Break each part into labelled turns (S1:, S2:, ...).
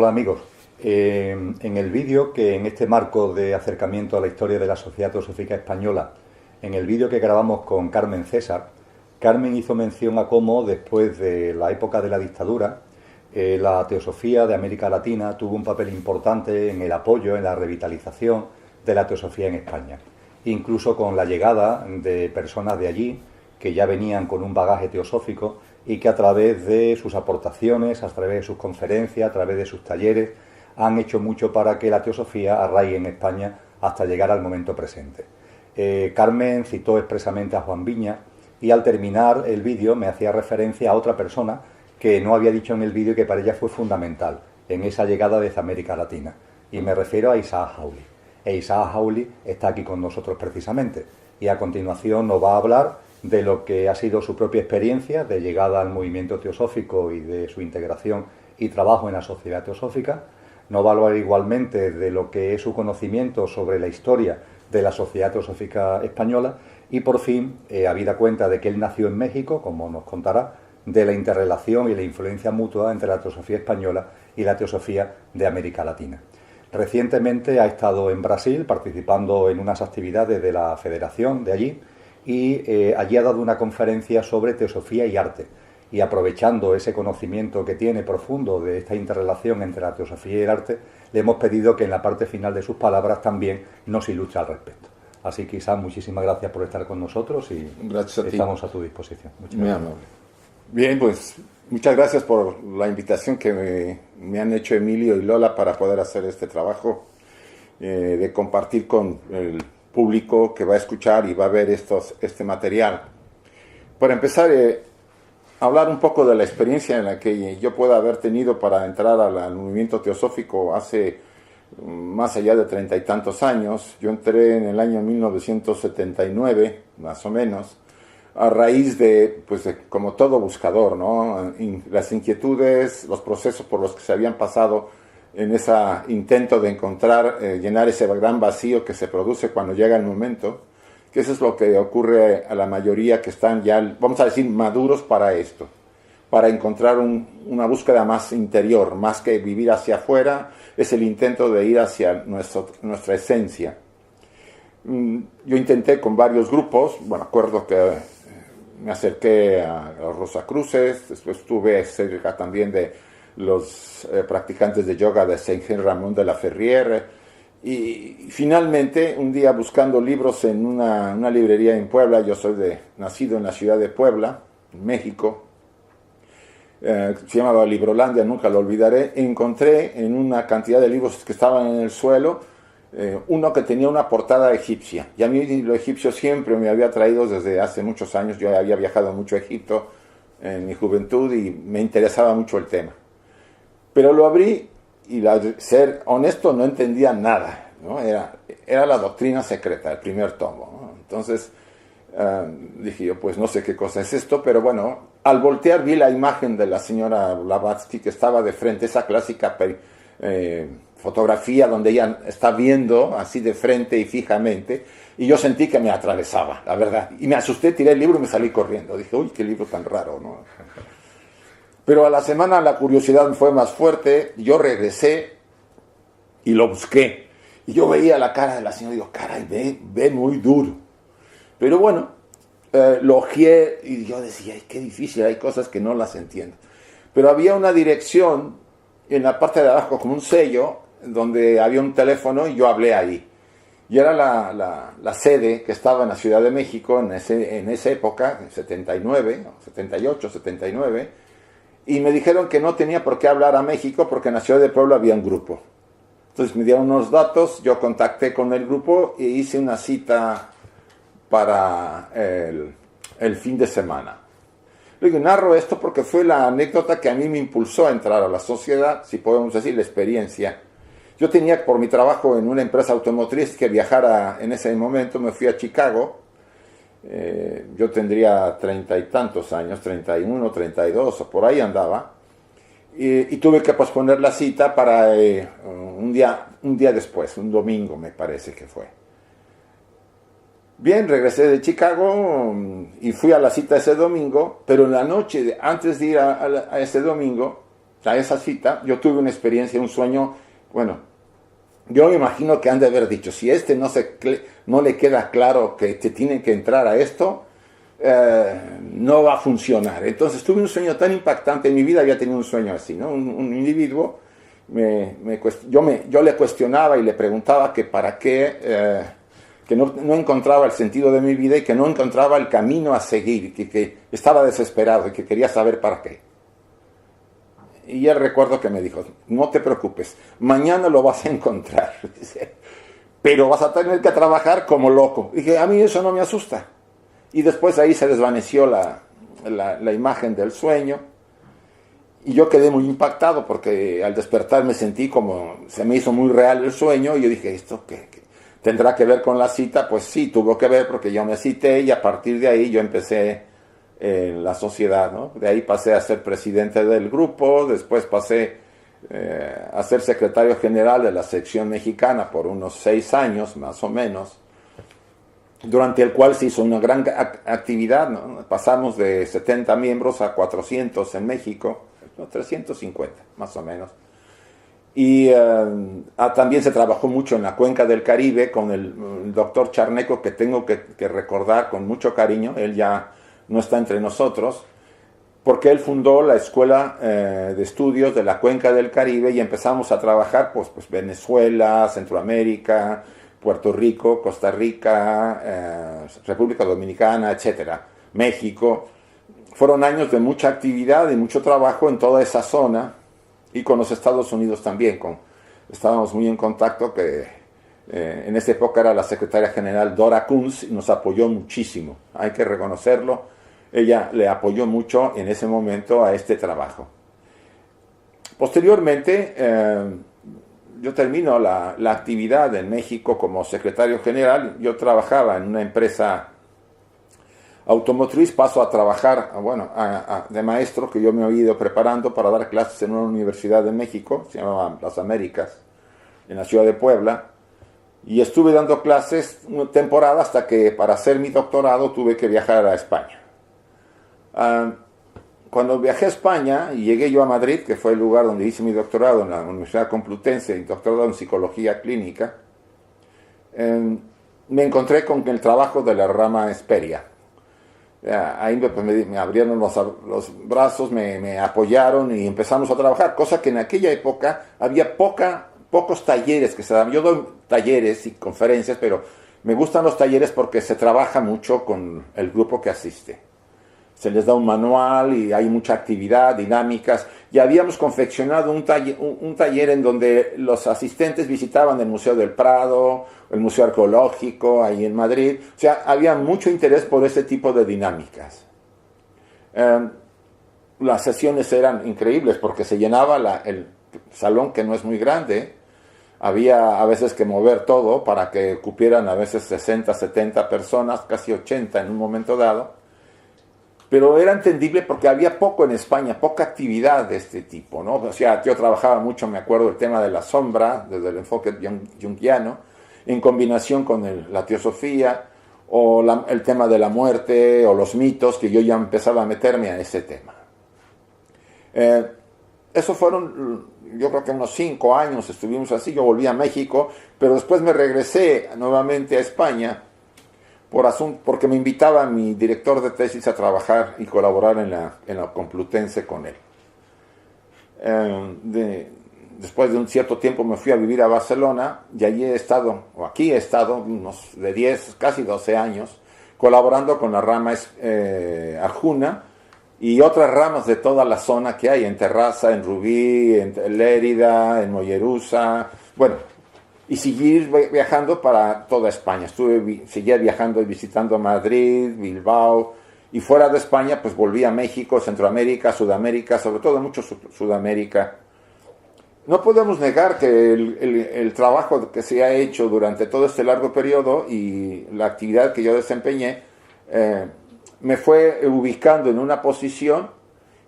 S1: Hola amigos, en el vídeo que en este marco de acercamiento a la historia de la Sociedad Teosófica Española, en el vídeo que grabamos con Carmen César, Carmen hizo mención a cómo después de la época de la dictadura, la teosofía de América Latina tuvo un papel importante en el apoyo, en la revitalización de la teosofía en España, incluso con la llegada de personas de allí que ya venían con un bagaje teosófico y que a través de sus aportaciones, a través de sus conferencias, a través de sus talleres, han hecho mucho para que la teosofía arraigue en España hasta llegar al momento presente. Carmen citó expresamente a Juan Viñas y al terminar el vídeo me hacía referencia a otra persona que no había dicho en el vídeo y que para ella fue fundamental en esa llegada desde América Latina. Y me refiero a Isaac Hawley. Isaac Hawley está aquí con nosotros precisamente y a continuación nos va a hablar de lo que ha sido su propia experiencia de llegada al movimiento teosófico y de su integración y trabajo en la sociedad teosófica. Nos va a hablar igualmente de lo que es su conocimiento sobre la historia de la sociedad teosófica española y por fin, habida cuenta de que él nació en México, como nos contará, de la interrelación y la influencia mutua entre la teosofía española y la teosofía de América Latina. Recientemente ha estado en Brasil participando en unas actividades de la federación de allí y allí ha dado una conferencia sobre teosofía y arte. Y aprovechando ese conocimiento que tiene profundo de esta interrelación entre la teosofía y el arte, le hemos pedido que en la parte final de sus palabras también nos ilustre al respecto. Así que, Isaac, muchísimas gracias por estar con nosotros y estamos a tu disposición. Muchas gracias.
S2: Muy amable. Bien, pues muchas gracias por la invitación que me han hecho Emilio y Lola para poder hacer este trabajo, de compartir con el público que va a escuchar y va a ver este material. Para empezar, hablar un poco de la experiencia en la que yo pueda haber tenido para entrar al movimiento teosófico hace más allá de 30 y tantos años. Yo entré en el año 1979, más o menos, a raíz de, como todo buscador, ¿no? Las inquietudes, los procesos por los que se habían pasado en ese intento de encontrar, llenar ese gran vacío que se produce cuando llega el momento, que eso es lo que ocurre a la mayoría que están ya, vamos a decir, maduros para esto, para encontrar una búsqueda más interior, más que vivir hacia afuera, es el intento de ir hacia nuestra esencia. Yo intenté con varios grupos, bueno, acuerdo que me acerqué a los Rosacruces, después estuve cerca también de los practicantes de yoga de Saint Ramón de la Ferrière, y finalmente un día buscando libros en una librería en Puebla, yo soy nacido en la ciudad de Puebla, en México, se llamaba Librolandia, nunca lo olvidaré, encontré en una cantidad de libros que estaban en el suelo, uno que tenía una portada egipcia, y a mí lo egipcio siempre me había traído desde hace muchos años. Yo había viajado mucho a Egipto en mi juventud y me interesaba mucho el tema. Pero lo abrí y, ser honesto, no entendía nada, ¿no? Era la doctrina secreta, el primer tomo, ¿no? Entonces dije yo, pues no sé qué cosa es esto, pero bueno, al voltear vi la imagen de la señora Blavatsky que estaba de frente, esa clásica fotografía donde ella está viendo así de frente y fijamente, y yo sentí que me atravesaba, la verdad, y me asusté, tiré el libro y me salí corriendo. Dije, uy, qué libro tan raro, ¿no? Pero a la semana la curiosidad fue más fuerte, yo regresé y lo busqué, y yo veía la cara de la señora y digo, caray, ve muy duro. Pero bueno, lo ojeé y yo decía, ay, qué difícil, hay cosas que no las entiendo. Pero había una dirección en la parte de abajo, como un sello, donde había un teléfono y yo hablé ahí. Y era la sede que estaba en la Ciudad de México en esa época, en 79, 78, 79, y me dijeron que no tenía por qué hablar a México porque en la Ciudad de Puebla había un grupo. Entonces me dieron unos datos, yo contacté con el grupo e hice una cita para el fin de semana. Luego narro esto porque fue la anécdota que a mí me impulsó a entrar a la sociedad, si podemos decir, la experiencia. Yo tenía por mi trabajo en una empresa automotriz que viajara en ese momento, me fui a Chicago, yo tendría 30 y tantos años, 31, 32 o por ahí andaba, y tuve que posponer la cita para un día después, un domingo me parece que fue. Bien, regresé de Chicago y fui a la cita ese domingo, pero en la noche, antes de ir a ese domingo, a esa cita, yo tuve una experiencia, un sueño, bueno, yo me imagino que han de haber dicho, si no le queda claro que te tienen que entrar a esto, no va a funcionar. Entonces tuve un sueño tan impactante, en mi vida había tenido un sueño así, ¿no? Un individuo, yo le cuestionaba y le preguntaba que para qué, que no encontraba el sentido de mi vida y que no encontraba el camino a seguir, que estaba desesperado y que quería saber para qué. Y él recuerdo que me dijo, no te preocupes, mañana lo vas a encontrar, pero vas a tener que trabajar como loco. Y dije, a mí eso no me asusta. Y después ahí se desvaneció la imagen del sueño. Y yo quedé muy impactado porque al despertar me sentí como, se me hizo muy real el sueño. Y yo dije, ¿esto qué tendrá que ver con la cita? Pues sí, tuvo que ver porque yo me cité y a partir de ahí yo empecé en la sociedad, ¿no? De ahí pasé a ser presidente del grupo, después pasé a ser secretario general de la sección mexicana por unos 6 años, más o menos, durante el cual se hizo una gran actividad, ¿no? Pasamos de 70 miembros a 400 en México, no, 350 más o menos. Y también se trabajó mucho en la cuenca del Caribe con el doctor Charneco, que tengo que recordar con mucho cariño. Él ya no está entre nosotros, porque él fundó la Escuela de Estudios de la Cuenca del Caribe y empezamos a trabajar pues Venezuela, Centroamérica, Puerto Rico, Costa Rica, República Dominicana, etcétera, México. Fueron años de mucha actividad y mucho trabajo en toda esa zona y con los Estados Unidos también. Estábamos muy en contacto, que en esa época era la secretaria general Dora Kunz y nos apoyó muchísimo, hay que reconocerlo. Ella le apoyó mucho en ese momento a este trabajo. Posteriormente, yo termino la actividad en México como secretario general. Yo trabajaba en una empresa automotriz, paso a trabajar, de maestro, que yo me había ido preparando para dar clases en una universidad de México, se llamaba Las Américas, en la ciudad de Puebla. Y estuve dando clases una temporada hasta que para hacer mi doctorado tuve que viajar a España. Cuando viajé a España y llegué yo a Madrid, que fue el lugar donde hice mi doctorado en la Universidad Complutense, y doctorado en psicología clínica, me encontré con el trabajo de la rama Hesperia. Ahí me abrieron los brazos, me apoyaron y empezamos a trabajar, cosa que en aquella época había pocos talleres que se daban. Yo doy talleres y conferencias, pero me gustan los talleres porque se trabaja mucho con el grupo que asiste. Se les da un manual y hay mucha actividad, dinámicas. Ya habíamos confeccionado un taller en donde los asistentes visitaban el Museo del Prado, el Museo Arqueológico, ahí en Madrid. O sea, había mucho interés por ese tipo de dinámicas. Las sesiones eran increíbles porque se llenaba el salón, que no es muy grande. Había a veces que mover todo para que cupieran a veces 60, 70 personas, casi 80 en un momento dado. Pero era entendible porque había poco en España, poca actividad de este tipo, ¿no? O sea, yo trabajaba mucho, me acuerdo, el tema de la sombra, desde el enfoque junguiano, en combinación con la teosofía, o el tema de la muerte, o los mitos, que yo ya empezaba a meterme a ese tema. Eso fueron, yo creo que unos 5 años estuvimos así. Yo volví a México, pero después me regresé nuevamente a España, porque me invitaba mi director de tesis a trabajar y colaborar en la Complutense con él. Después de un cierto tiempo me fui a vivir a Barcelona y aquí he estado unos de 10, casi 12 años, colaborando con la rama Arjuna y otras ramas de toda la zona que hay, en Terrassa, en Rubí, en Lérida, en Mollerusa, y seguir viajando para toda España. Seguía viajando y visitando Madrid, Bilbao, y fuera de España pues volví a México, Centroamérica, Sudamérica, sobre todo mucho Sudamérica. No podemos negar que el trabajo que se ha hecho durante todo este largo periodo y la actividad que yo desempeñé me fue ubicando en una posición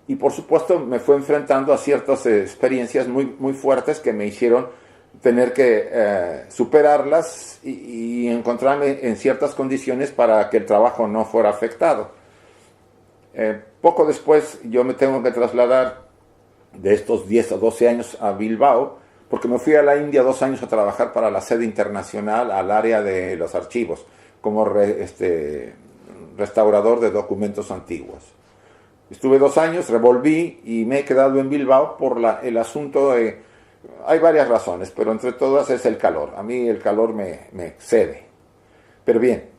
S2: y por supuesto me fue enfrentando a ciertas experiencias muy, muy fuertes que me hicieron tener que superarlas y encontrarme en ciertas condiciones para que el trabajo no fuera afectado. Poco después yo me tengo que trasladar de estos 10 o 12 años a Bilbao, porque me fui a la India 2 años a trabajar para la sede internacional al área de los archivos, como restaurador de documentos antiguos. Estuve 2 años, revolví y me he quedado en Bilbao por el asunto de... Hay varias razones, pero entre todas es el calor. A mí el calor me excede. Pero bien,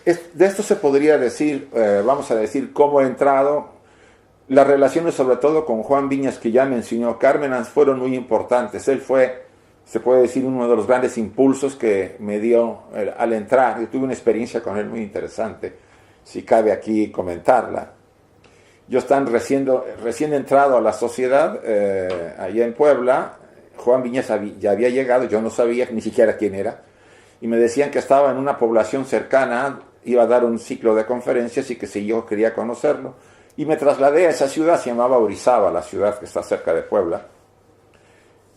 S2: de esto se podría decir, vamos a decir, cómo he entrado. Las relaciones sobre todo con Juan Viñas, que ya mencionó Carmen, fueron muy importantes. Él fue, se puede decir, uno de los grandes impulsos que me dio al entrar. Yo tuve una experiencia con él muy interesante, si cabe aquí comentarla. Yo estaba recién entrado a la sociedad, allá en Puebla. Juan Viñas ya había llegado, yo no sabía ni siquiera quién era, y me decían que estaba en una población cercana, iba a dar un ciclo de conferencias y que si yo quería conocerlo, y me trasladé a esa ciudad, se llamaba Orizaba, la ciudad que está cerca de Puebla.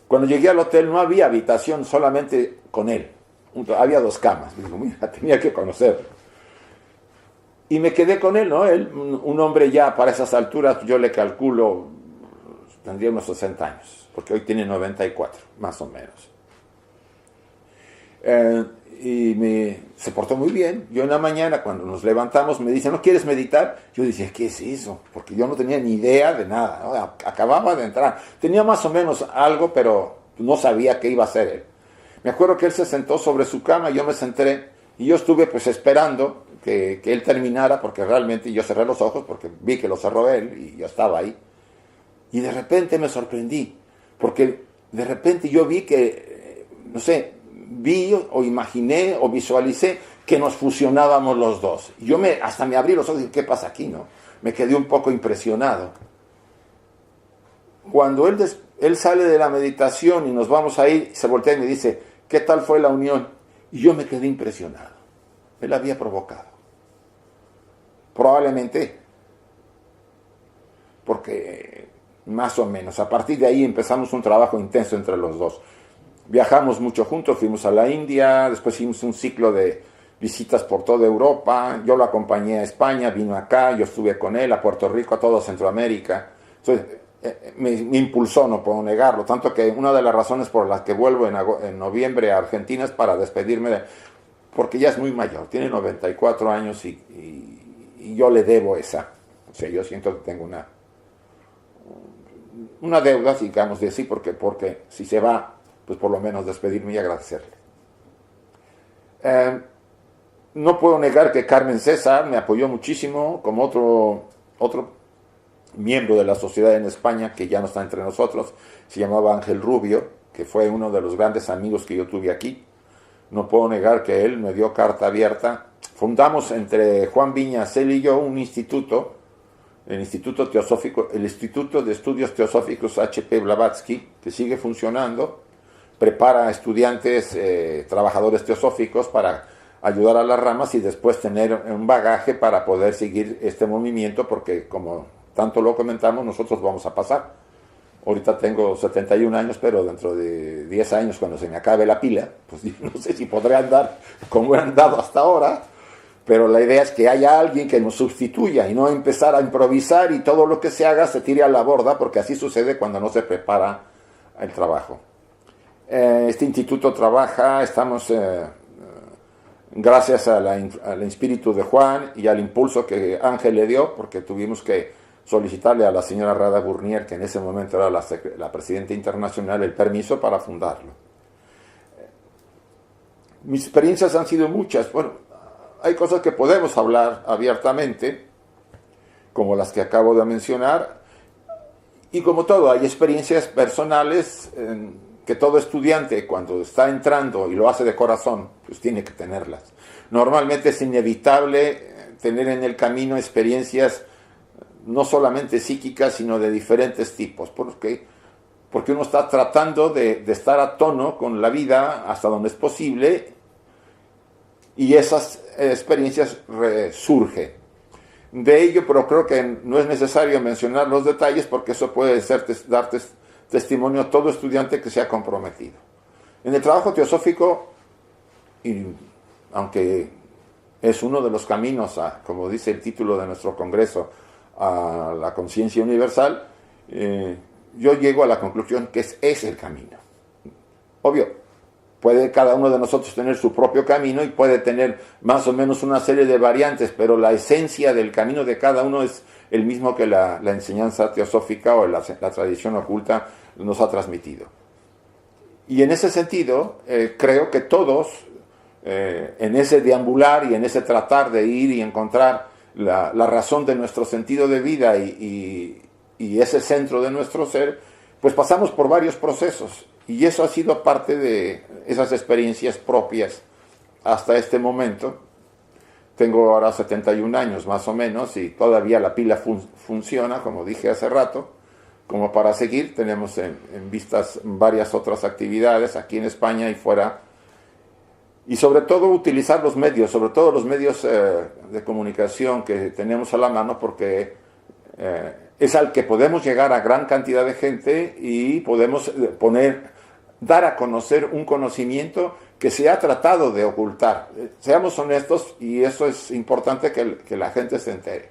S2: Cuando llegué al hotel no había habitación, solamente con él, había 2 camas. Digo, mira, tenía que conocerlo. Y me quedé con él, ¿no? Él, un hombre ya para esas alturas, yo le calculo, tendría unos 60 años, porque hoy tiene 94, más o menos. Se portó muy bien. Yo en la mañana, cuando nos levantamos, me dice, ¿no quieres meditar? Yo dije, ¿qué es eso? Porque yo no tenía ni idea de nada, ¿no? Acababa de entrar. Tenía más o menos algo, pero no sabía qué iba a hacer él. Me acuerdo que él se sentó sobre su cama, yo me senté, y yo estuve pues esperando que él terminara, porque realmente yo cerré los ojos, porque vi que lo cerró él, y yo estaba ahí. Y de repente me sorprendí, porque de repente yo vi que, no sé, vi o imaginé o visualicé que nos fusionábamos los dos. Yo hasta me abrí los ojos y dije, ¿qué pasa aquí, no? Me quedé un poco impresionado. Cuando él sale de la meditación y nos vamos a ir, se voltea y me dice, ¿qué tal fue la unión? Y yo me quedé impresionado. Él había provocado. Probablemente, porque más o menos, a partir de ahí empezamos un trabajo intenso entre los dos. Viajamos mucho juntos, fuimos a la India, después hicimos un ciclo de visitas por toda Europa, yo lo acompañé a España, vino acá, yo estuve con él, a Puerto Rico, a toda Centroamérica. Entonces, me impulsó, no puedo negarlo, tanto que una de las razones por las que vuelvo en noviembre a Argentina es para despedirme de él, porque ya es muy mayor, tiene 94 años y yo le debo esa. O sea, yo siento que tengo una deuda, digamos de así, porque si se va, pues por lo menos despedirme y agradecerle. No puedo negar que Carmen César me apoyó muchísimo, como otro miembro de la sociedad en España, que ya no está entre nosotros, se llamaba Ángel Rubio, que fue uno de los grandes amigos que yo tuve aquí. No puedo negar que él me dio carta abierta. Fundamos entre Juan Viñas, él y yo un instituto, el Instituto de Estudios Teosóficos H.P. Blavatsky, que sigue funcionando, prepara a estudiantes, trabajadores teosóficos para ayudar a las ramas y después tener un bagaje para poder seguir este movimiento, porque como tanto lo comentamos, nosotros vamos a pasar. Ahorita tengo 71 años, pero dentro de 10 años, cuando se me acabe la pila, pues no sé si podré andar como he andado hasta ahora, pero la idea es que haya alguien que nos sustituya y no empezar a improvisar y todo lo que se haga se tire a la borda, porque así sucede cuando no se prepara el trabajo. Este instituto trabaja, estamos, gracias al espíritu de Juan y al impulso que Ángel le dio, porque tuvimos que solicitarle a la señora Rada Burnier, que en ese momento era la presidenta internacional, el permiso para fundarlo. Mis experiencias han sido muchas. Bueno, hay cosas que podemos hablar abiertamente, como las que acabo de mencionar, y como todo, hay experiencias personales que todo estudiante, cuando está entrando y lo hace de corazón, pues tiene que tenerlas. Normalmente es inevitable tener en el camino experiencias no solamente psíquicas, sino de diferentes tipos, porque uno está tratando de estar a tono con la vida hasta donde es posible, y esas experiencias resurgen. De ello, pero creo que no es necesario mencionar los detalles, porque eso puede dar testimonio a todo estudiante que se ha comprometido. En el trabajo teosófico, y aunque es uno de los caminos, como dice el título de nuestro congreso, a la conciencia universal, yo llego a la conclusión que es el camino. Obvio, puede cada uno de nosotros tener su propio camino y puede tener más o menos una serie de variantes, pero la esencia del camino de cada uno es el mismo que la enseñanza teosófica o la tradición oculta nos ha transmitido. Y en ese sentido, creo que todos, en ese deambular y en ese tratar de ir y encontrar la razón de nuestro sentido de vida y ese centro de nuestro ser, pues pasamos por varios procesos. Y eso ha sido parte de esas experiencias propias hasta este momento. Tengo ahora 71 años más o menos y todavía la pila funciona, como dije hace rato, como para seguir. Tenemos en vistas varias otras actividades aquí en España y fuera. Y sobre todo utilizar los medios, sobre todo los medios de comunicación que tenemos a la mano, porque es al que podemos llegar a gran cantidad de gente y podemos dar a conocer un conocimiento que se ha tratado de ocultar. Seamos honestos, y eso es importante que la gente se entere.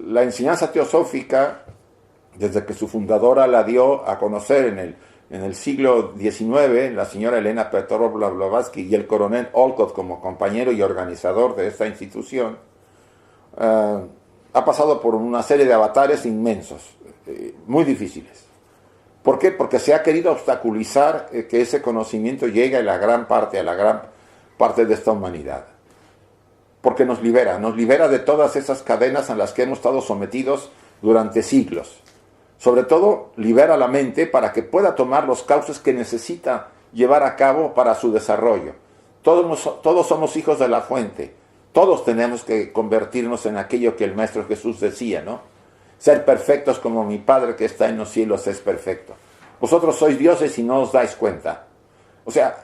S2: La enseñanza teosófica, desde que su fundadora la dio a conocer en el siglo XIX, la señora Elena Petrovna Blavatsky y el coronel Olcott como compañero y organizador de esta institución, ha pasado por una serie de avatares inmensos, muy difíciles. ¿Por qué? Porque se ha querido obstaculizar que ese conocimiento llegue a la gran parte de esta humanidad. Porque nos libera de todas esas cadenas a las que hemos estado sometidos durante siglos. Sobre todo, libera la mente para que pueda tomar los cauces que necesita llevar a cabo para su desarrollo. Todos somos hijos de la fuente. Todos tenemos que convertirnos en aquello que el Maestro Jesús decía, ¿no? Ser perfectos como mi Padre que está en los cielos es perfecto. Vosotros sois dioses y no os dais cuenta. O sea,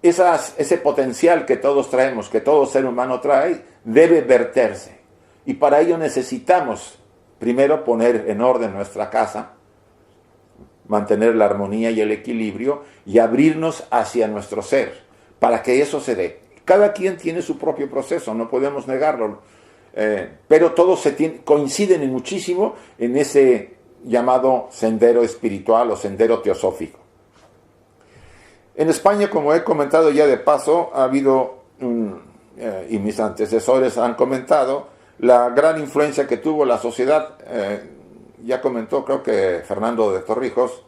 S2: ese potencial que todos traemos, que todo ser humano trae, debe verterse. Y para ello necesitamos, primero, poner en orden nuestra casa, mantener la armonía y el equilibrio, y abrirnos hacia nuestro ser, para que eso se dé. Cada quien tiene su propio proceso, no podemos negarlo. Pero todos coinciden muchísimo en ese llamado sendero espiritual o sendero teosófico. En España, como he comentado ya de paso, ha habido, y mis antecesores han comentado, la gran influencia que tuvo la sociedad. Ya comentó, creo que Fernando de Torrijos,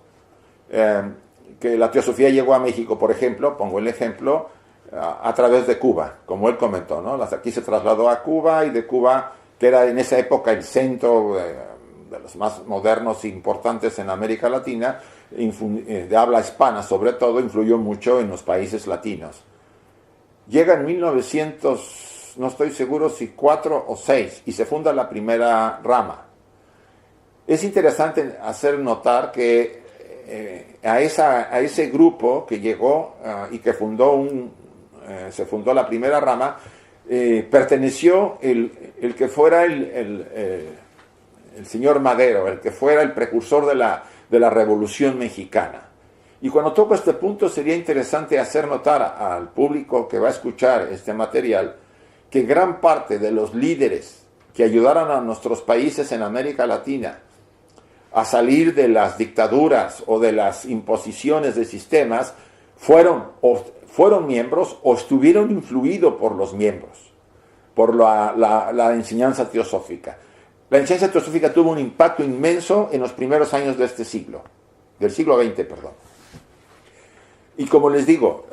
S2: que la teosofía llegó a México, por ejemplo, pongo el ejemplo, a través de Cuba, como él comentó, ¿no? Aquí se trasladó a Cuba, y de Cuba, que era en esa época el centro de los más modernos e importantes en América Latina, de habla hispana sobre todo, influyó mucho en los países latinos. Llega en 1900, no estoy seguro si 4 o 6, y se funda la primera rama. Es interesante hacer notar que a ese grupo que llegó y que se fundó la primera rama, perteneció el que fuera el señor Madero, el que fuera el precursor de la Revolución Mexicana. Y cuando toco este punto, sería interesante hacer notar al público que va a escuchar este material que gran parte de los líderes que ayudaron a nuestros países en América Latina a salir de las dictaduras o de las imposiciones de sistemas fueron miembros o estuvieron influidos por los miembros, por la enseñanza teosófica. La enseñanza teosófica tuvo un impacto inmenso en los primeros años de este siglo, del siglo XX, perdón. Y como les digo,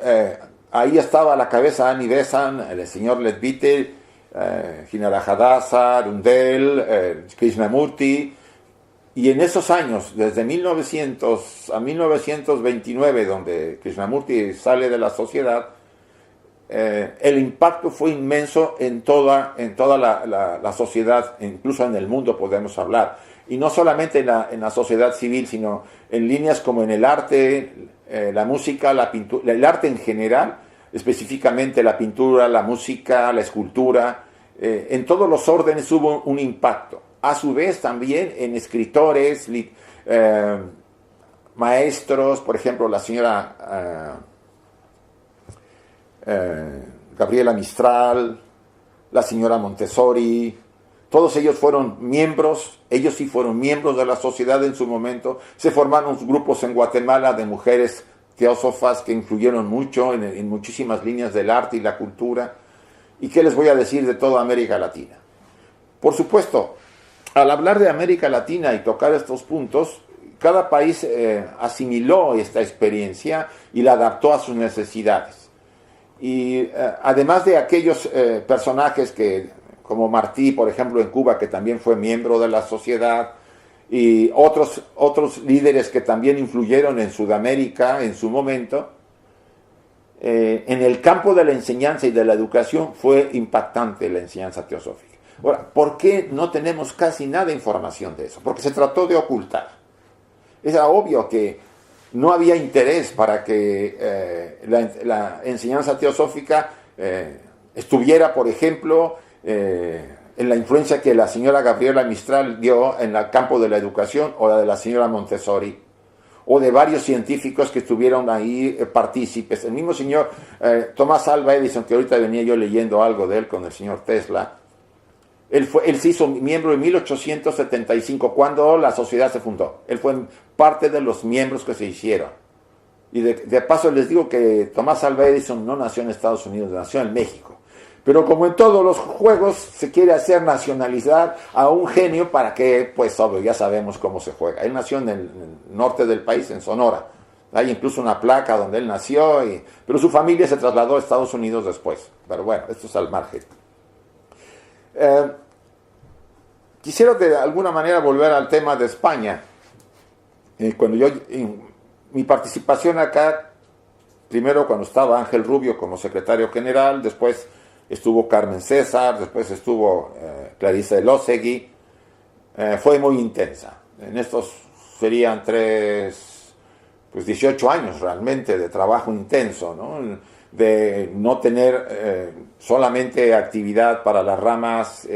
S2: ahí estaba a la cabeza Annie Besant, el señor Leadbeater, Hinarajadasa, Arundel, Krishnamurti. Y en esos años, desde 1900 a 1929, donde Krishnamurti sale de la sociedad, el impacto fue inmenso en toda la sociedad, incluso en el mundo podemos hablar. Y no solamente en la sociedad civil, sino en líneas como en el arte, la música, la pintura, el arte en general, específicamente la pintura, la música, la escultura. En todos los órdenes hubo un impacto. A su vez también en escritores, maestros, por ejemplo la señora Gabriela Mistral, la señora Montessori, Todos ellos fueron miembros, ellos sí fueron miembros de la sociedad en su momento. Se formaron grupos en Guatemala de mujeres teósofas que influyeron mucho en muchísimas líneas del arte y la cultura. ¿Y qué les voy a decir de toda América Latina? Por supuesto, al hablar de América Latina y tocar estos puntos, cada país asimiló esta experiencia y la adaptó a sus necesidades. Y además de aquellos personajes como Martí, por ejemplo, en Cuba, que también fue miembro de la sociedad, y otros líderes que también influyeron en Sudamérica en su momento, en el campo de la enseñanza y de la educación fue impactante la enseñanza teosófica. Ahora, ¿por qué no tenemos casi nada de información de eso? Porque se trató de ocultar. Era obvio que no había interés para que la enseñanza teosófica estuviera, por ejemplo, en la influencia que la señora Gabriela Mistral dio en el campo de la educación, o la de la señora Montessori, o de varios científicos que estuvieron ahí partícipes. El mismo señor Thomas Alva Edison, que ahorita venía yo leyendo algo de él con el señor Tesla, él se hizo miembro en 1875, cuando la sociedad se fundó. Él fue parte de los miembros que se hicieron. Y de paso les digo que Thomas Alva Edison no nació en Estados Unidos, nació en México. Pero como en todos los juegos, se quiere hacer nacionalizar a un genio para que, pues obvio, ya sabemos cómo se juega. Él nació en el norte del país, en Sonora. Hay incluso una placa donde él nació, pero su familia se trasladó a Estados Unidos después. Pero bueno, esto es al margen. Quisiera de alguna manera volver al tema de España. Mi participación acá, primero cuando estaba Ángel Rubio como secretario general, después estuvo Carmen César, después estuvo Clarisa Elósegui, fue muy intensa. En estos serían 18 años realmente de trabajo intenso, ¿no? De no tener solamente actividad para las ramas,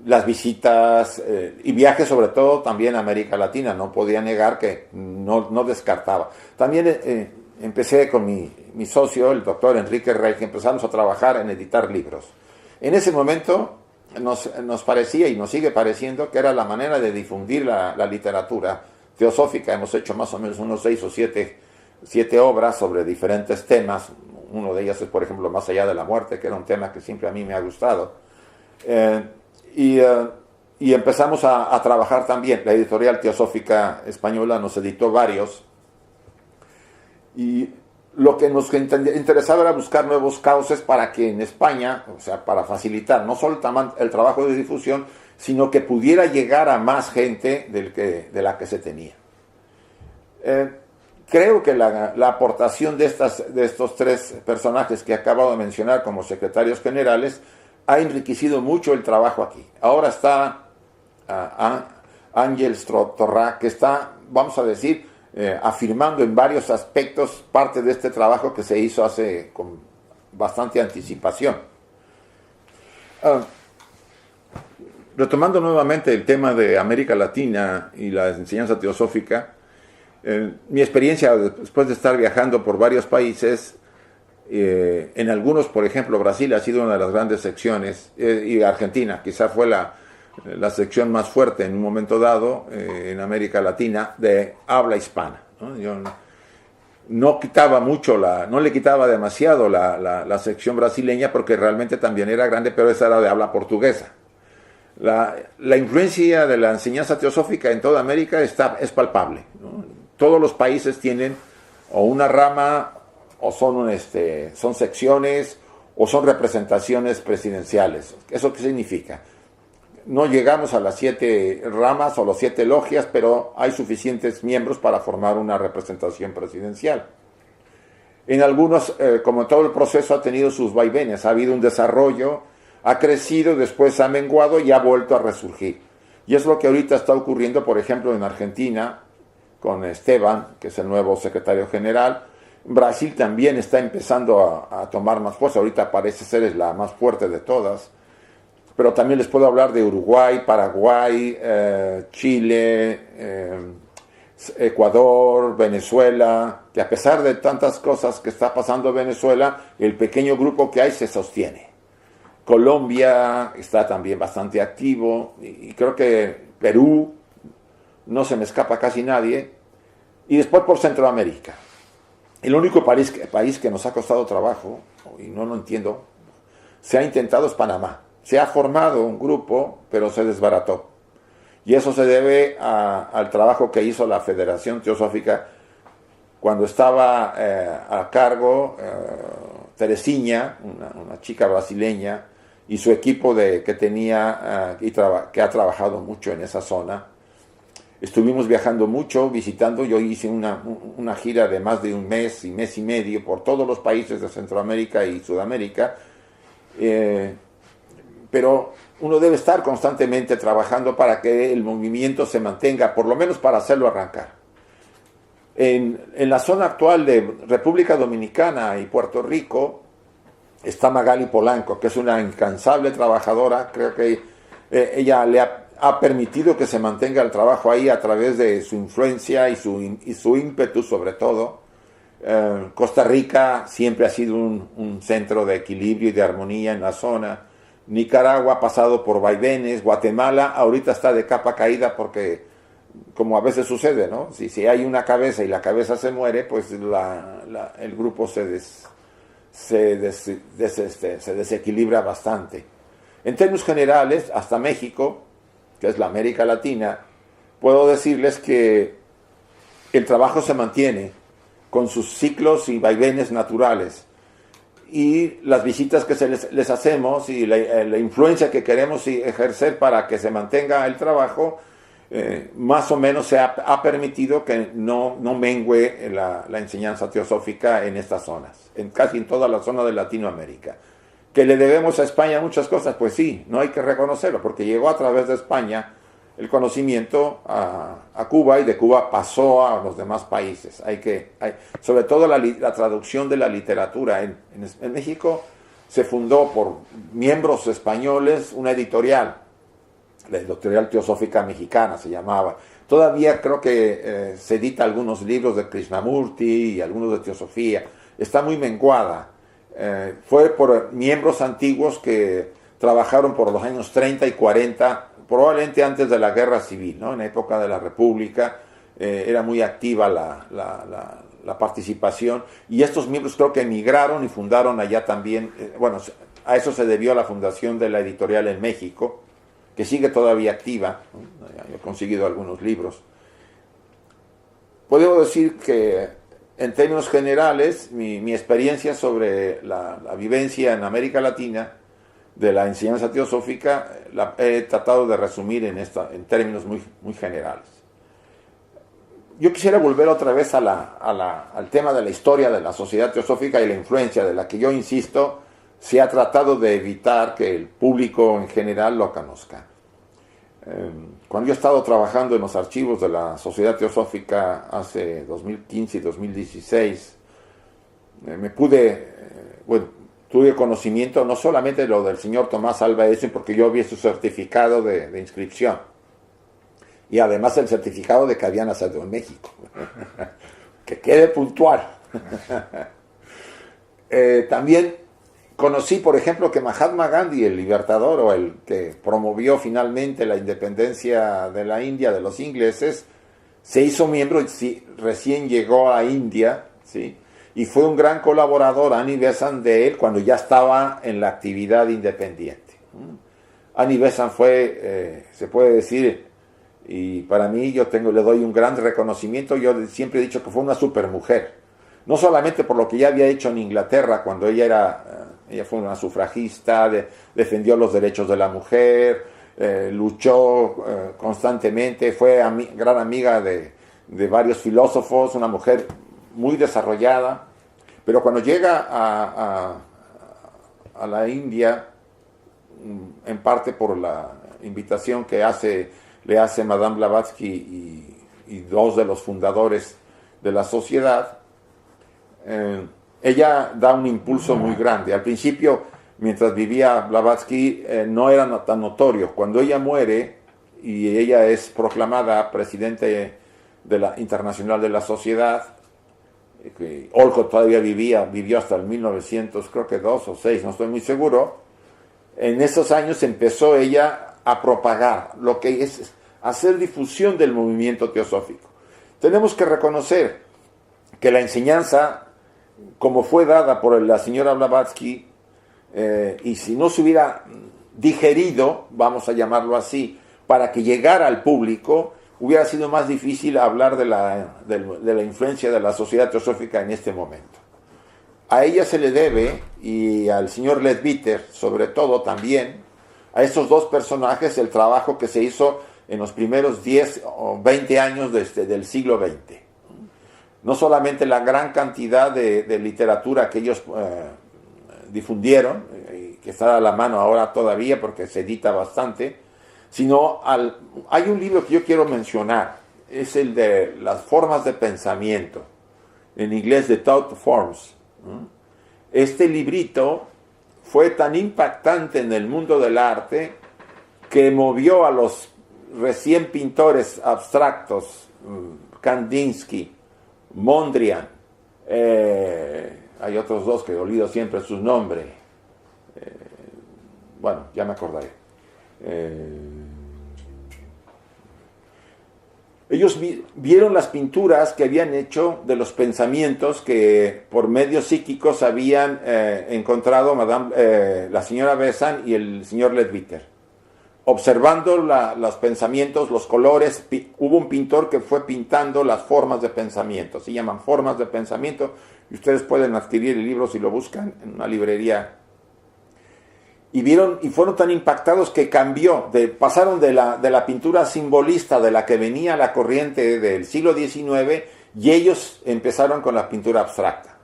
S2: las visitas y viajes, sobre todo también a América Latina. No podía negar que no descartaba. También empecé con mi socio, el doctor Enrique Rey, que empezamos a trabajar en editar libros. En ese momento nos parecía y nos sigue pareciendo que era la manera de difundir la literatura teosófica. Hemos hecho más o menos unos 6 o 7 obras sobre diferentes temas. Uno de ellas es, por ejemplo, Más allá de la muerte, que era un tema que siempre a mí me ha gustado. Y empezamos a trabajar también. La editorial Teosófica Española nos editó varios. Y lo que nos interesaba era buscar nuevos cauces para que en España, o sea, para facilitar no solo el trabajo de difusión, sino que pudiera llegar a más gente de la que se tenía. Creo que la aportación de estos 3 personajes que acabo de mencionar como secretarios generales ha enriquecido mucho el trabajo aquí. Ahora está Ángel Torrá, que está, vamos a decir, afirmando en varios aspectos parte de este trabajo que se hizo con bastante anticipación. Retomando nuevamente el tema de América Latina y la enseñanza teosófica, mi experiencia después de estar viajando por varios países, en algunos, por ejemplo, Brasil ha sido una de las grandes secciones, y Argentina quizá fue la sección más fuerte en un momento dado en América Latina de habla hispana, ¿no? Yo no le quitaba demasiado la sección brasileña, porque realmente también era grande, pero esa era de habla portuguesa. La influencia de la enseñanza teosófica en toda América es palpable, ¿no? Todos los países tienen o una rama, o son secciones, o son representaciones presidenciales. ¿Eso qué significa? No llegamos a las 7 ramas o las 7 logias, pero hay suficientes miembros para formar una representación presidencial. En algunos, como todo el proceso, ha tenido sus vaivenes, ha habido un desarrollo, ha crecido, después ha menguado y ha vuelto a resurgir. Y es lo que ahorita está ocurriendo, por ejemplo, en Argentina, con Esteban, que es el nuevo secretario general. Brasil también está empezando a tomar más fuerza, ahorita parece ser es la más fuerte de todas. Pero también les puedo hablar de Uruguay, Paraguay, Chile, Ecuador, Venezuela, que a pesar de tantas cosas que está pasando en Venezuela, el pequeño grupo que hay se sostiene. Colombia está también bastante activo, y creo que Perú, no se me escapa casi nadie, y después por Centroamérica. El único país que nos ha costado trabajo, y no lo entiendo, se ha intentado es Panamá. Se ha formado un grupo, pero se desbarató. Y eso se debe al trabajo que hizo la Federación Teosófica cuando estaba a cargo Teresinha, una chica brasileña, y su equipo que tenía que ha trabajado mucho en esa zona. Estuvimos viajando mucho, visitando. Yo hice una gira de más de un mes y medio por todos los países de Centroamérica y Sudamérica. Pero uno debe estar constantemente trabajando para que el movimiento se mantenga, por lo menos para hacerlo arrancar. En la zona actual de República Dominicana y Puerto Rico está Magali Polanco, que es una incansable trabajadora. Creo que ella le ha permitido que se mantenga el trabajo ahí a través de su influencia y su ímpetu, sobre todo. Costa Rica siempre ha sido un centro de equilibrio y de armonía en la zona. Nicaragua ha pasado por vaivenes. Guatemala ahorita está de capa caída porque, como a veces sucede, ¿no? Si hay una cabeza y la cabeza se muere, pues el grupo se desequilibra bastante. En términos generales, hasta México, que es la América Latina, puedo decirles que el trabajo se mantiene con sus ciclos y vaivenes naturales, y las visitas que les hacemos y la influencia que queremos ejercer para que se mantenga el trabajo, más o menos ha permitido que no mengue la enseñanza teosófica en estas zonas, casi en toda la zona de Latinoamérica. ¿Que le debemos a España muchas cosas? Pues sí, no hay que reconocerlo, porque llegó a través de España el conocimiento a Cuba, y de Cuba pasó a los demás países. Sobre todo la traducción de la literatura. En México se fundó por miembros españoles una editorial, la Editorial Teosófica Mexicana se llamaba. Todavía creo que se edita algunos libros de Krishnamurti y algunos de Teosofía. Está muy menguada. Fue por miembros antiguos que trabajaron por los años 30 y 40, probablemente antes de la Guerra Civil, ¿no? En la época de la República era muy activa la participación, y estos miembros creo que emigraron y fundaron allá también. Bueno, a eso se debió la fundación de la editorial en México, que sigue todavía activa, ¿no? He conseguido algunos libros. Puedo decir que en términos generales mi experiencia sobre la vivencia en América Latina de la enseñanza teosófica la he tratado de resumir en términos muy generales. Yo quisiera volver otra vez al tema de la historia de la sociedad teosófica y la influencia de la que yo insisto se ha tratado de evitar que el público en general lo conozca. Cuando yo he estado trabajando en los archivos de la Sociedad Teosófica hace 2015 y 2016, tuve conocimiento no solamente de lo del señor Tomás Alva Edison, porque yo vi su certificado de inscripción, y además el certificado de que había nacido en México. Que quede puntual. También conocí, por ejemplo, que Mahatma Gandhi, el libertador, o el que promovió finalmente la independencia de la India de los ingleses, se hizo miembro y recién llegó a India, ¿sí? Y fue un gran colaborador, Annie Besant, de él cuando ya estaba en la actividad independiente. Annie Besant fue, se puede decir, y para mí le doy un gran reconocimiento. Yo siempre he dicho que fue una supermujer, no solamente por lo que ya había hecho en Inglaterra cuando ella fue una sufragista, defendió los derechos de la mujer, luchó constantemente, fue gran amiga de varios filósofos, una mujer muy desarrollada, pero cuando llega a la India, en parte por la invitación que le hace Madame Blavatsky y dos de los fundadores de la sociedad, ella da un impulso muy grande. Al principio, mientras vivía Blavatsky, no era tan notorio. Cuando ella muere y ella es proclamada presidente de la Internacional de la Sociedad, Olcott todavía vivió hasta el 1900, creo que 2 o 6, no estoy muy seguro, en esos años empezó ella a propagar lo que es hacer difusión del movimiento teosófico. Tenemos que reconocer que la enseñanza, como fue dada por la señora Blavatsky, y si no se hubiera digerido, vamos a llamarlo así, para que llegara al público, hubiera sido más difícil hablar de la influencia de la sociedad teosófica en este momento. A ella se le debe, y al señor Leadbeater sobre todo también, a estos dos personajes el trabajo que se hizo en los primeros 10 o 20 años del siglo XX. No solamente la gran cantidad de literatura que ellos difundieron, que está a la mano ahora todavía porque se edita bastante, sino hay un libro que yo quiero mencionar, es el de las formas de pensamiento, en inglés The Thought Forms. Este librito fue tan impactante en el mundo del arte que movió a los recién pintores abstractos, Kandinsky, Mondrian, hay otros dos que he olvidado siempre sus nombres, bueno, ya me acordaré. Ellos vieron las pinturas que habían hecho de los pensamientos que por medios psíquicos habían encontrado la señora Besant y el señor Leadbeater. Observando los pensamientos, los colores, hubo un pintor que fue pintando las formas de pensamiento, se llaman formas de pensamiento, y ustedes pueden adquirir el libro si lo buscan en una librería. Y fueron tan impactados que pasaron de la pintura simbolista de la que venía la corriente del siglo XIX, y ellos empezaron con la pintura abstracta.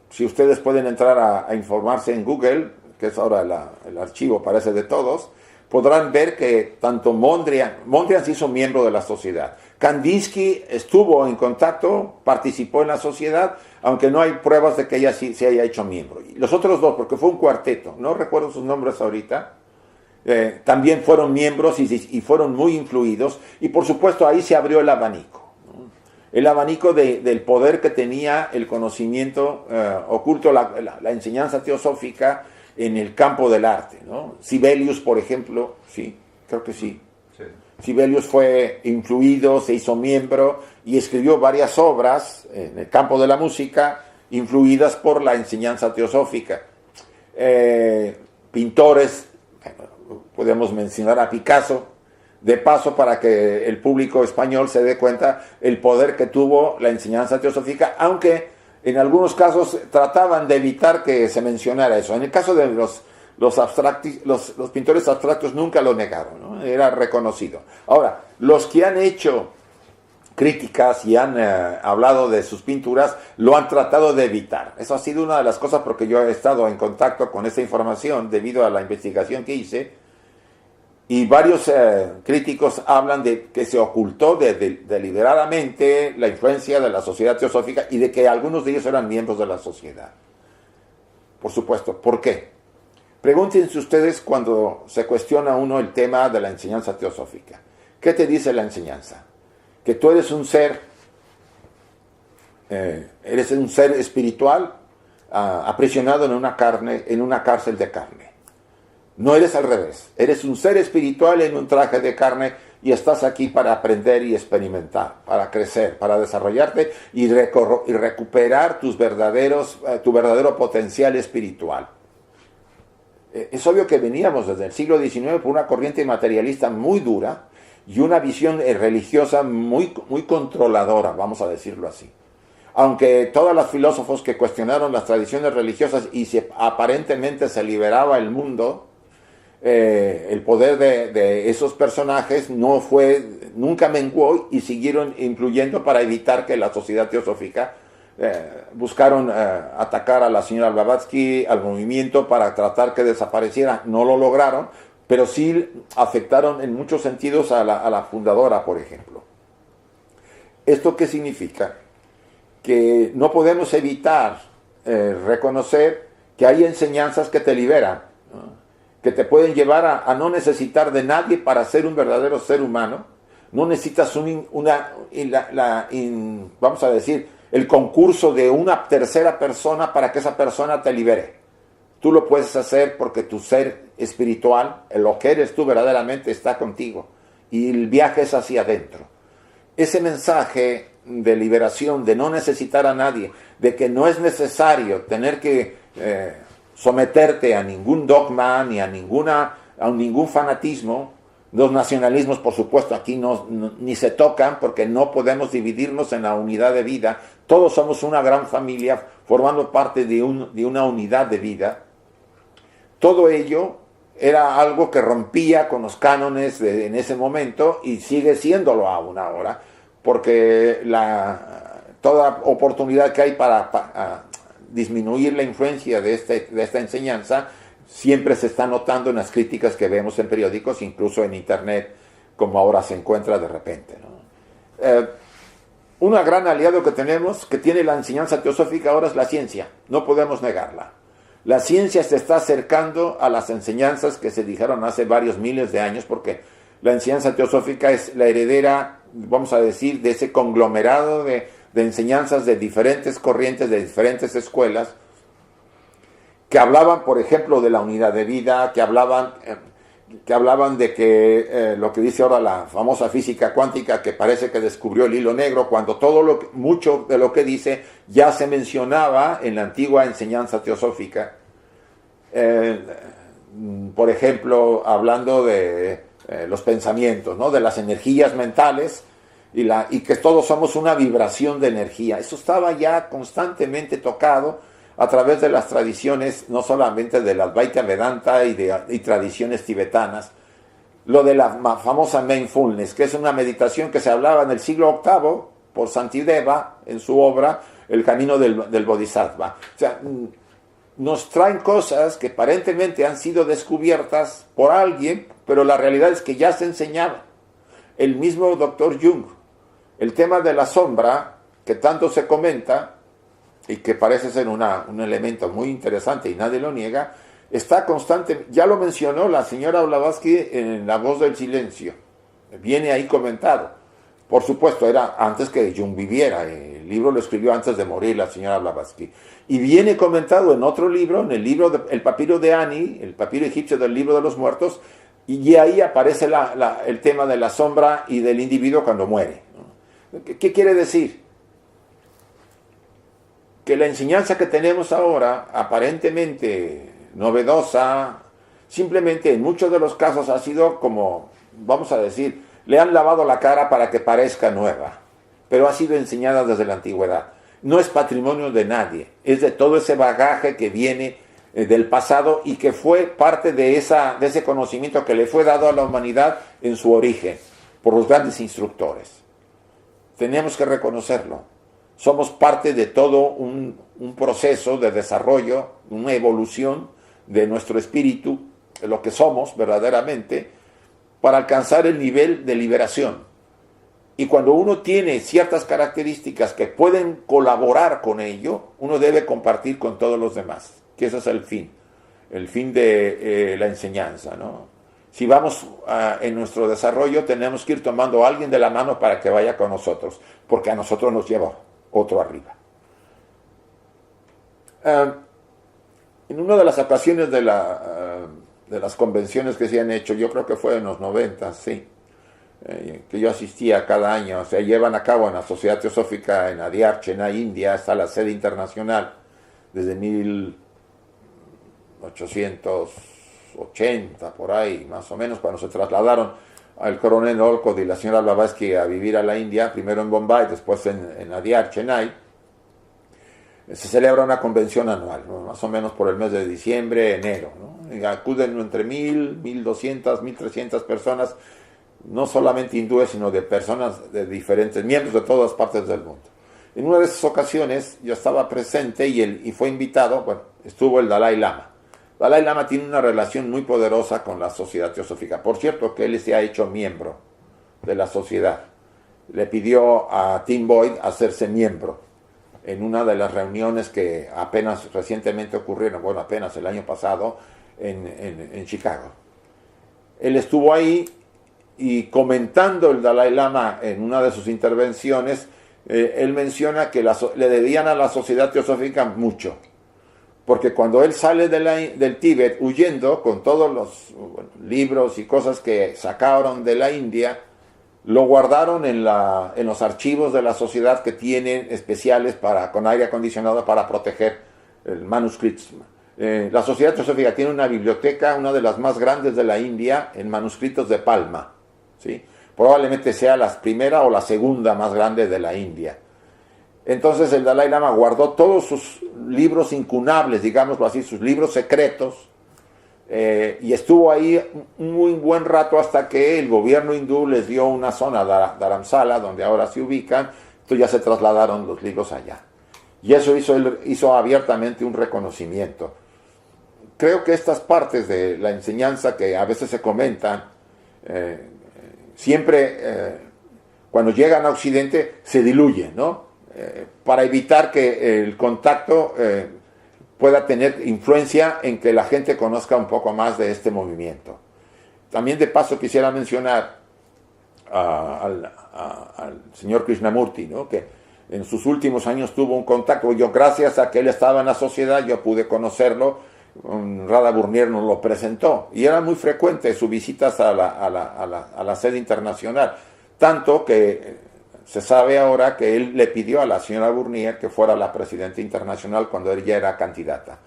S2: Si ustedes pueden entrar a informarse en Google, que es ahora el archivo parece de todos, podrán ver que tanto Mondrian se hizo miembro de la sociedad. Kandinsky estuvo en contacto, participó en la sociedad, aunque no hay pruebas de que ella sí se haya hecho miembro. Y los otros dos, porque fue un cuarteto, no recuerdo sus nombres ahorita, también fueron miembros y fueron muy influidos, y por supuesto ahí se abrió el abanico, ¿no? El abanico del poder que tenía el conocimiento oculto, la enseñanza teosófica en el campo del arte, ¿no? Sibelius, por ejemplo, sí, creo que sí. Sibelius fue influido, se hizo miembro y escribió varias obras en el campo de la música influidas por la enseñanza teosófica. Pintores, podemos mencionar a Picasso, de paso para que el público español se dé cuenta el poder que tuvo la enseñanza teosófica, aunque en algunos casos trataban de evitar que se mencionara eso. En el caso de los pintores abstractos nunca lo negaron, ¿no? Era reconocido. Ahora, los que han hecho críticas y han hablado de sus pinturas lo han tratado de evitar. Eso ha sido una de las cosas porque yo he estado en contacto con esta información debido a la investigación que hice, y varios críticos hablan de que se ocultó deliberadamente la influencia de la sociedad teosófica y de que algunos de ellos eran miembros de la sociedad. Por supuesto, ¿por qué? Pregúntense ustedes cuando se cuestiona uno el tema de la enseñanza teosófica. ¿Qué te dice la enseñanza? Que tú eres un ser espiritual aprisionado en una cárcel de carne. No eres al revés, eres un ser espiritual en un traje de carne y estás aquí para aprender y experimentar, para crecer, para desarrollarte y recuperar tu verdadero potencial espiritual. Es obvio que veníamos desde el siglo XIX por una corriente materialista muy dura y una visión religiosa muy, muy controladora, vamos a decirlo así. Aunque todos los filósofos que cuestionaron las tradiciones religiosas y aparentemente se liberaba el mundo, el poder de esos personajes nunca menguó y siguieron influyendo para evitar que la sociedad teosófica buscaron atacar a la señora Blavatsky, al movimiento, para tratar que desapareciera. No lo lograron, pero sí afectaron en muchos sentidos a la fundadora, por ejemplo. ¿Esto qué significa? Que no podemos evitar reconocer que hay enseñanzas que te liberan, ¿no? Que te pueden llevar a no necesitar de nadie para ser un verdadero ser humano. No necesitas vamos a decir, el concurso de una tercera persona para que esa persona te libere. Tú lo puedes hacer porque tu ser espiritual, lo que eres tú verdaderamente, está contigo. Y el viaje es hacia adentro. Ese mensaje de liberación, de no necesitar a nadie, de que no es necesario tener que someterte a ningún dogma ni a ningún fanatismo. Los nacionalismos, por supuesto, aquí ni se tocan porque no podemos dividirnos en la unidad de vida. Todos somos una gran familia formando parte de una unidad de vida. Todo ello era algo que rompía con los cánones en ese momento y sigue siéndolo aún ahora, porque toda oportunidad que hay para disminuir la influencia de esta enseñanza siempre se está notando en las críticas que vemos en periódicos, incluso en internet, como ahora se encuentra de repente, ¿no? Un gran aliado que tenemos, que tiene la enseñanza teosófica ahora, es la ciencia. No podemos negarla. La ciencia se está acercando a las enseñanzas que se dijeron hace varios miles de años, porque la enseñanza teosófica es la heredera, vamos a decir, de ese conglomerado de enseñanzas de diferentes corrientes, de diferentes escuelas, que hablaban, por ejemplo, de la unidad de vida, que hablaban de que lo que dice ahora la famosa física cuántica, que parece que descubrió el hilo negro, cuando mucho de lo que dice ya se mencionaba en la antigua enseñanza teosófica. Por ejemplo, hablando de los pensamientos, ¿no? De las energías mentales y que todos somos una vibración de energía. Eso estaba ya constantemente tocado a través de las tradiciones, no solamente de la Advaita Vedanta y tradiciones tibetanas. Lo de la famosa mindfulness, que es una meditación que se hablaba en el siglo VIII por Santideva en su obra El Camino del Bodhisattva. O sea, nos traen cosas que aparentemente han sido descubiertas por alguien, pero la realidad es que ya se enseñaba. El mismo Dr. Jung, el tema de la sombra, que tanto se comenta, y que parece ser un elemento muy interesante y nadie lo niega, está constante. Ya lo mencionó la señora Blavatsky en La Voz del Silencio. Viene ahí comentado. Por supuesto, era antes que Jung viviera. El libro lo escribió antes de morir la señora Blavatsky. Y viene comentado en otro libro, en el libro El Papiro de Ani, el papiro egipcio del Libro de los Muertos, y ahí aparece el tema de la sombra y del individuo cuando muere. ¿Qué quiere decir? Que la enseñanza que tenemos ahora, aparentemente novedosa, simplemente en muchos de los casos ha sido como, vamos a decir, le han lavado la cara para que parezca nueva, pero ha sido enseñada desde la antigüedad. No es patrimonio de nadie, es de todo ese bagaje que viene del pasado y que fue parte de ese conocimiento que le fue dado a la humanidad en su origen, por los grandes instructores. Tenemos que reconocerlo. Somos parte de todo un proceso de desarrollo, una evolución de nuestro espíritu, de lo que somos verdaderamente, para alcanzar el nivel de liberación. Y cuando uno tiene ciertas características que pueden colaborar con ello, uno debe compartir con todos los demás, que ese es el fin de la enseñanza, ¿no? Si vamos en nuestro desarrollo, tenemos que ir tomando a alguien de la mano para que vaya con nosotros, porque a nosotros nos lleva otro arriba. En una de las ocasiones de las convenciones que se han hecho, yo creo que fue en los 90, sí, que yo asistía cada año, o sea, llevan a cabo en la Sociedad Teosófica en Adyar, Chennai, India, hasta la sede internacional, desde 1880, por ahí, más o menos, cuando se trasladaron al coronel Olcott y la señora Blavatsky a vivir a la India, primero en Bombay, después en Adyar, Chennai. Se celebra una convención anual, ¿no? Más o menos por el mes de diciembre, enero, ¿no? Y acuden entre 1,000, 1,200, 1,300 personas, no solamente hindúes, sino de personas de diferentes, miembros de todas partes del mundo. En una de esas ocasiones yo estaba presente y fue invitado, bueno, estuvo el Dalai Lama. Dalai Lama tiene una relación muy poderosa con la Sociedad Teosófica. Por cierto, que él se ha hecho miembro de la sociedad. Le pidió a Tim Boyd hacerse miembro en una de las reuniones que apenas recientemente ocurrieron, bueno, apenas el año pasado, en Chicago. Él estuvo ahí y comentando el Dalai Lama en una de sus intervenciones, él menciona que le debían a la Sociedad Teosófica mucho, porque cuando él sale del Tíbet huyendo con todos los libros y cosas que sacaron de la India, lo guardaron en los archivos de la sociedad que tienen especiales con aire acondicionado para proteger el manuscrito. La Sociedad Teosófica tiene una biblioteca, una de las más grandes de la India, en manuscritos de palma, ¿sí? Probablemente sea la primera o la segunda más grande de la India. Entonces el Dalai Lama guardó todos sus libros incunables, digámoslo así, sus libros secretos, y estuvo ahí un muy buen rato hasta que el gobierno hindú les dio una zona, Dharamsala, donde ahora se ubican. Entonces ya se trasladaron los libros allá. Y eso hizo abiertamente un reconocimiento. Creo que estas partes de la enseñanza que a veces se comentan, siempre cuando llegan a Occidente se diluyen, ¿no? Para evitar que el contacto pueda tener influencia en que la gente conozca un poco más de este movimiento. También de paso quisiera mencionar al señor Krishnamurti, ¿no? Que en sus últimos años tuvo un contacto. Yo, gracias a que él estaba en la sociedad, yo pude conocerlo. Radha Burnier nos lo presentó y era muy frecuente sus visitas a la sede internacional, tanto que se sabe ahora que él le pidió a la señora Burnier que fuera la presidenta internacional cuando ella era candidata.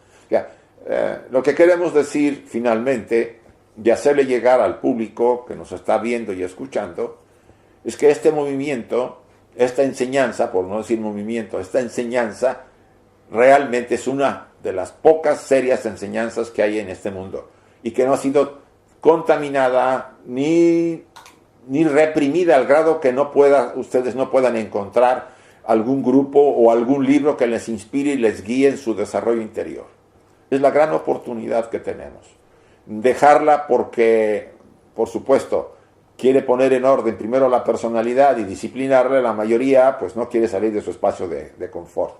S2: Lo que queremos decir finalmente y hacerle llegar al público que nos está viendo y escuchando es que este movimiento, esta enseñanza, por no decir movimiento, esta enseñanza realmente es una de las pocas serias enseñanzas que hay en este mundo y que no ha sido contaminada ni reprimida al grado que ustedes no puedan encontrar algún grupo o algún libro que les inspire y les guíe en su desarrollo interior. Es la gran oportunidad que tenemos. Dejarla porque, por supuesto, quiere poner en orden primero la personalidad y disciplinarle. La mayoría pues no quiere salir de su espacio de confort.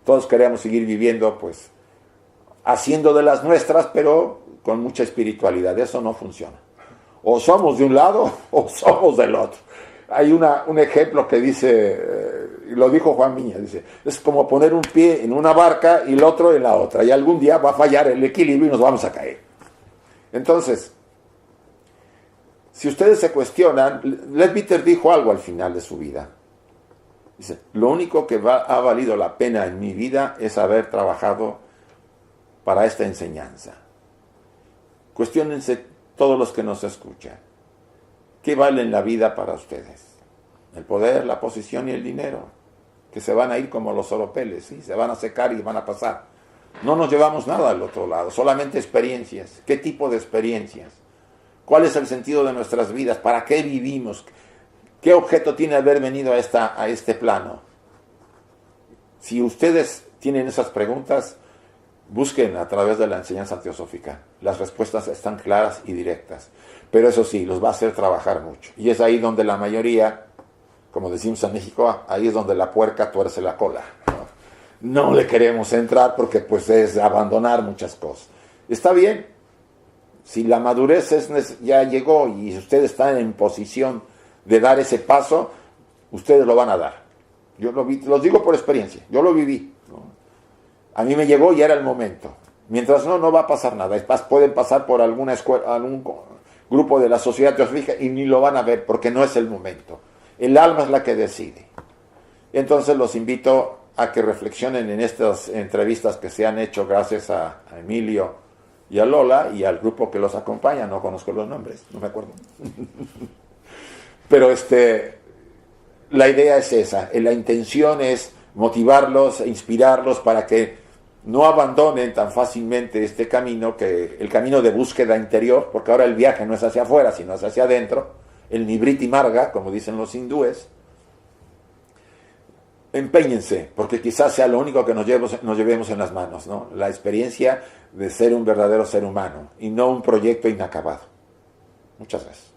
S2: Todos queremos seguir viviendo pues haciendo de las nuestras, pero con mucha espiritualidad. Eso no funciona. O somos de un lado o somos del otro. Hay un ejemplo que dice, lo dijo Juan Miña, dice, es como poner un pie en una barca y el otro en la otra, y algún día va a fallar el equilibrio y nos vamos a caer. Entonces, si ustedes se cuestionan, Leadbeater dijo algo al final de su vida. Dice, lo único que ha valido la pena en mi vida es haber trabajado para esta enseñanza. Cuestiónense todos los que nos escuchan. ¿Qué vale en la vida para ustedes? El poder, la posición y el dinero, que se van a ir como los oropeles, ¿sí? Se van a secar y van a pasar. No nos llevamos nada al otro lado, solamente experiencias. ¿Qué tipo de experiencias? ¿Cuál es el sentido de nuestras vidas? ¿Para qué vivimos? ¿Qué objeto tiene haber venido a este plano? Si ustedes tienen esas preguntas, busquen a través de la enseñanza teosófica. Las respuestas están claras y directas. Pero eso sí, los va a hacer trabajar mucho. Y es ahí donde la mayoría, como decimos en México, ahí es donde la puerca tuerce la cola. No le queremos entrar porque pues es abandonar muchas cosas. Está bien. Si la madurez ya llegó y ustedes están en posición de dar ese paso, ustedes lo van a dar. Yo los digo por experiencia. Yo lo viví, ¿no? A mí me llegó y era el momento. Mientras no va a pasar nada. Es más, pueden pasar por alguna escuela, algún grupo de la sociedad teosófica y ni lo van a ver porque no es el momento. El alma es la que decide. Entonces los invito a que reflexionen en estas entrevistas que se han hecho gracias a Emilio y a Lola y al grupo que los acompaña. No conozco los nombres, no me acuerdo. Pero la idea es esa. La intención es motivarlos, inspirarlos para que no abandonen tan fácilmente este camino, el camino de búsqueda interior, porque ahora el viaje no es hacia afuera, sino es hacia adentro, el nibriti marga, como dicen los hindúes. Empeñense, porque quizás sea lo único que nos llevemos en las manos, ¿no? La experiencia de ser un verdadero ser humano y no un proyecto inacabado. Muchas gracias.